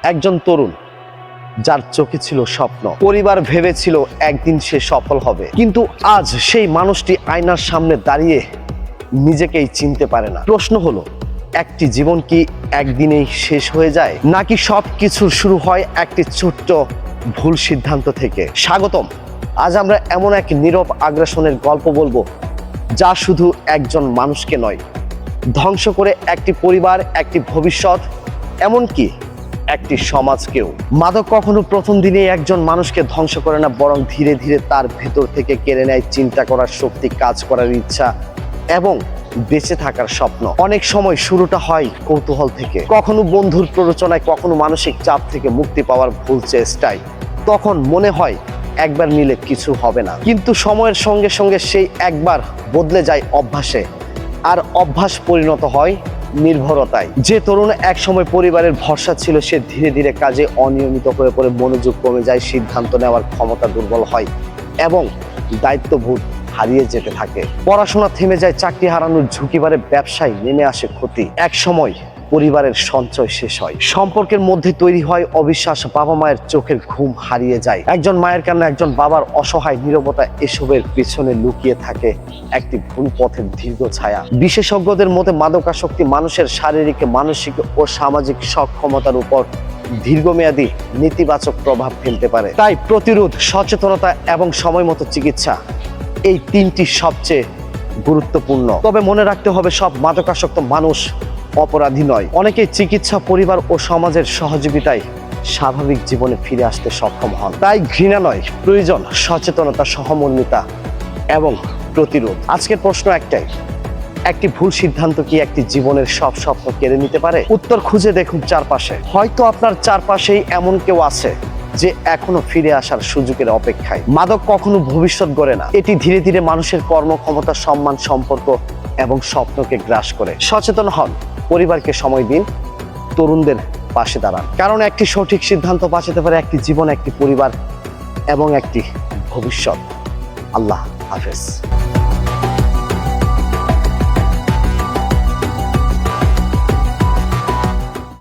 একজন তরুণ যার চোখে ছিল স্বপ্ন, পরিবার ভেবেছিল একদিন সে সফল হবে, কিন্তু আজ সেই মানুষটি আয়নার সামনে দাঁড়িয়ে নিজেকেই চিনতে পারে না। প্রশ্ন হলো, একটি জীবন কি একদিনেই শেষ হয়ে যায়, নাকি সব কিছুর শুরু হয় একটি ছোট্ট ভুল সিদ্ধান্ত থেকে? স্বাগতম। আজ আমরা এমন এক নীরব আগ্রাসনের গল্প বলবো যা শুধু একজন মানুষকে নয়, ধ্বংস করে একটি পরিবার, একটি ভবিষ্যৎ, এমনকি একটি সমাজকেও। মাদক কখনো প্রথম দিনে একজন মানুষকে ধ্বংস করে না, বরং ধীরে ধীরে তার ভেতর থেকে কেড়ে নেয় চিন্তা করার শক্তি, কাজ করার ইচ্ছা এবং বেঁচে থাকার স্বপ্ন। অনেক সময় শুরুটা হয় কৌতূহল থেকে, কখনো বন্ধুর প্ররোচনায়, কখনো মানসিক চাপ থেকে মুক্তি পাওয়ার ভুল চেষ্টায়। তখন মনে হয় একবার নিলে কিছু হবে না, কিন্তু সময়ের সঙ্গে সঙ্গে সেই একবার বদলে যায় অভ্যাসে, আর অভ্যাস পরিণত হয় নির্ভরতায়। যে তরুণ একসময় পরিবারের ভরসা ছিল, সে ধীরে ধীরে কাজে অনিয়মিত হয়ে পড়ে, মনোযোগ কমে যায়, সিদ্ধান্ত নেওয়ার ক্ষমতা দুর্বল হয় এবং দায়িত্ববোধ হারিয়ে যেতে থাকে। পড়াশোনা থেমে যায়, চাকরি হারানোর ঝুঁকি বাড়ে, ব্যবসায় নেমে আসে ক্ষতি। এক সময় পরিবারের সঞ্চয় শেষ হয়, সম্পর্কের মধ্যে তৈরি হয় অবিশ্বাস, বাবা মায়ের চোখের ঘুম হারিয়ে যায়। একজন মায়ের কান্না, একজন বাবার অসহায় নীরবতা, এসবের পিছনে লুকিয়ে থাকে একটি ভুল পথের দীর্ঘ ছায়া। বিশেষজ্ঞদের মতে মাদকাসক্তি মানুষের শারীরিক, মানসিক ও সামাজিক সক্ষমতার উপর দীর্ঘমেয়াদী নেতিবাচক প্রভাব ফেলতে পারে। তাই প্রতিরোধ, সচেতনতা এবং সময় মতো চিকিৎসা, এই তিনটি সবচেয়ে গুরুত্বপূর্ণ। তবে মনে রাখতে হবে, সব মাদকাসক্ত মানুষ অপরাধী নয়। অনেকেই চিকিৎসা, পরিবার ও সমাজের সহযোগিতায় স্বাভাবিক জীবনে ফিরে আসতে সক্ষম হন। তাই ঘৃণা নয়, প্রয়োজন সচেতনতা, সহমর্মিতা এবং প্রতিরোধ। আজকের প্রশ্ন একটাই, একটি ভুল সিদ্ধান্ত কি একটি জীবনের সব স্বপ্ন কেড়ে নিতে পারে? উত্তর খুঁজে দেখুন চারপাশে। হয়তো আপনার চারপাশেই এমন কেউ আছে যে এখনো ফিরে আসার সুযোগের অপেক্ষায়। মাদক কখনো ভবিষ্যৎ গড়ে না, এটি ধীরে ধীরে মানুষের কর্মক্ষমতা, সম্মান, সম্পর্ক এবং স্বপ্নকে গ্রাস করে। সচেতন হন, পরিবারকে সময় দিন, তরুণদের পাশে দাঁড়ান, কারণ একটি সঠিক সিদ্ধান্ত বাঁচাতে পারে একটি জীবন, একটি পরিবার এবং একটি ভবিষ্যৎ। আল্লাহ হাফেজ।